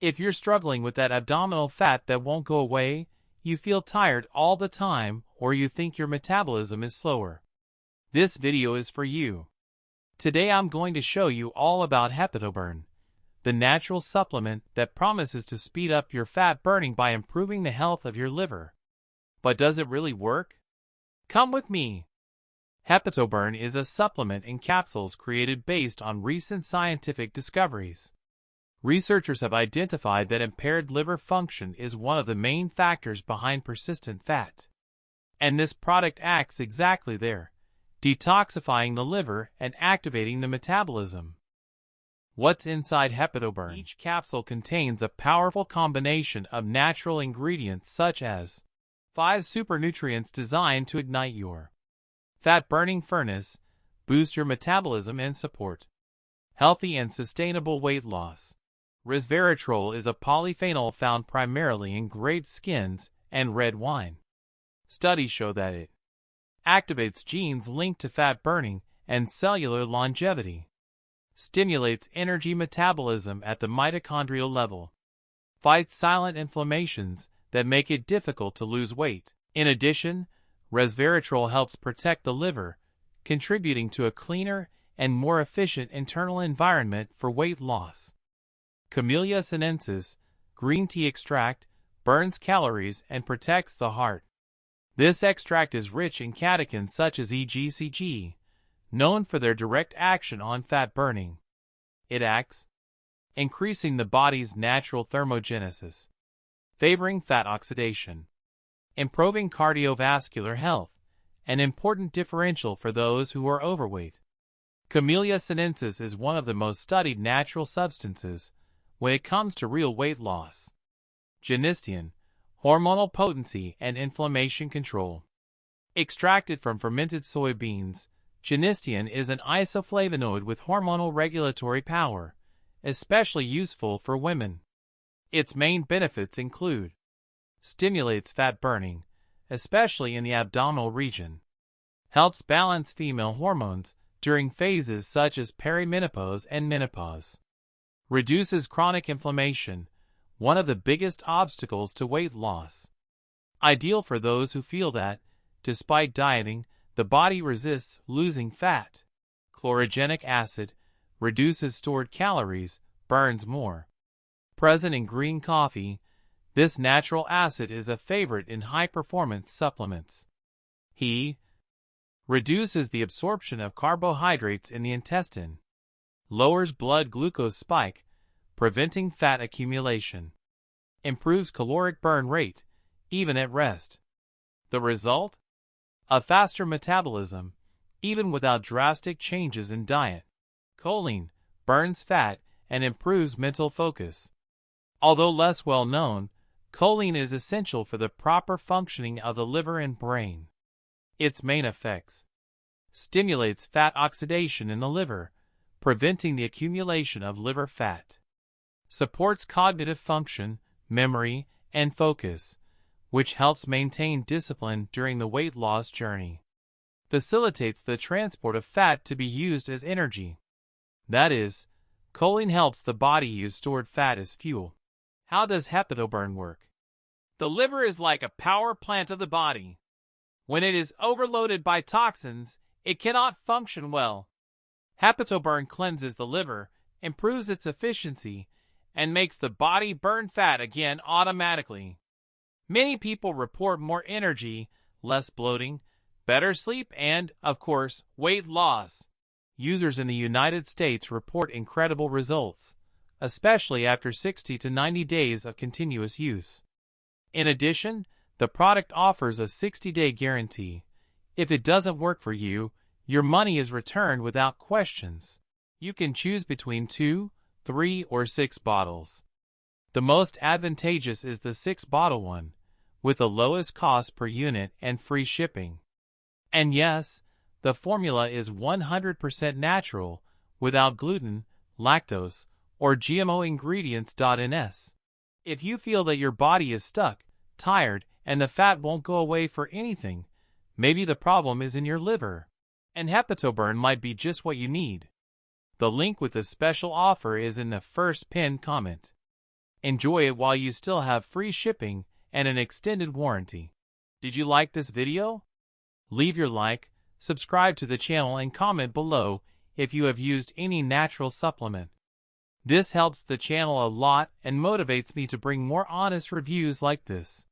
If you're struggling with that abdominal fat that won't go away, you feel tired all the time, or you think your metabolism is slower, this video is for you. Today I'm going to show you all about HepatoBurn, the natural supplement that promises to speed up your fat burning by improving the health of your liver. But does it really work? Come with me. HepatoBurn is a supplement in capsules created based on recent scientific discoveries. Researchers have identified that impaired liver function is one of the main factors behind persistent fat. And this product acts exactly there, detoxifying the liver and activating the metabolism. What's inside HepatoBurn? Each capsule contains a powerful combination of natural ingredients such as 5 supernutrients designed to ignite your fat-burning furnace, boost your metabolism and support healthy and sustainable weight loss. Resveratrol is a polyphenol found primarily in grape skins and red wine. Studies show that it activates genes linked to fat burning and cellular longevity, stimulates energy metabolism at the mitochondrial level, fights silent inflammations that make it difficult to lose weight. In addition, resveratrol helps protect the liver, contributing to a cleaner and more efficient internal environment for weight loss. Camellia Sinensis, green tea extract, burns calories and protects the heart. This extract is rich in catechins such as EGCG, known for their direct action on fat burning. It acts increasing the body's natural thermogenesis, favoring fat oxidation, improving cardiovascular health, an important differential for those who are overweight. Camellia Sinensis is one of the most studied natural substances when it comes to real weight loss. Genistein, hormonal potency and inflammation control. Extracted from fermented soybeans, Genistein is an isoflavonoid with hormonal regulatory power, especially useful for women. Its main benefits include stimulates fat burning, especially in the abdominal region, helps balance female hormones during phases such as perimenopause and menopause, reduces chronic inflammation, one of the biggest obstacles to weight loss. Ideal for those who feel that, despite dieting, the body resists losing fat. Chlorogenic acid reduces stored calories, burns more. Present in green coffee, this natural acid is a favorite in high-performance supplements. He reduces the absorption of carbohydrates in the intestine, lowers blood glucose spike, preventing fat accumulation, improves caloric burn rate, even at rest. The result? A faster metabolism, even without drastic changes in diet. Choline burns fat and improves mental focus. Although less well known, choline is essential for the proper functioning of the liver and brain. Its main effects: stimulates fat oxidation in the liver, preventing the accumulation of liver fat. Supports cognitive function, memory, and focus, which helps maintain discipline during the weight loss journey. Facilitates the transport of fat to be used as energy. That is, choline helps the body use stored fat as fuel. How does HepatoBurn work? The liver is like a power plant of the body. When it is overloaded by toxins, it cannot function well. HepatoBurn cleanses the liver, improves its efficiency, and makes the body burn fat again automatically. Many people report more energy, less bloating, better sleep, and, of course, weight loss. Users in the United States report incredible results, especially after 60 to 90 days of continuous use. In addition, the product offers a 60-day guarantee. If it doesn't work for you, your money is returned without questions. You can choose between 2, 3, or 6 bottles. The most advantageous is the 6-bottle one, with the lowest cost per unit and free shipping. And yes, the formula is 100% natural, without gluten, lactose, or GMO ingredients. If you feel that your body is stuck, tired, and the fat won't go away for anything, maybe the problem is in your liver, and HepatoBurn might be just what you need. The link with the special offer is in the first pinned comment. Enjoy it while you still have free shipping and an extended warranty. Did you like this video? Leave your like, subscribe to the channel and comment below if you have used any natural supplement. This helps the channel a lot and motivates me to bring more honest reviews like this.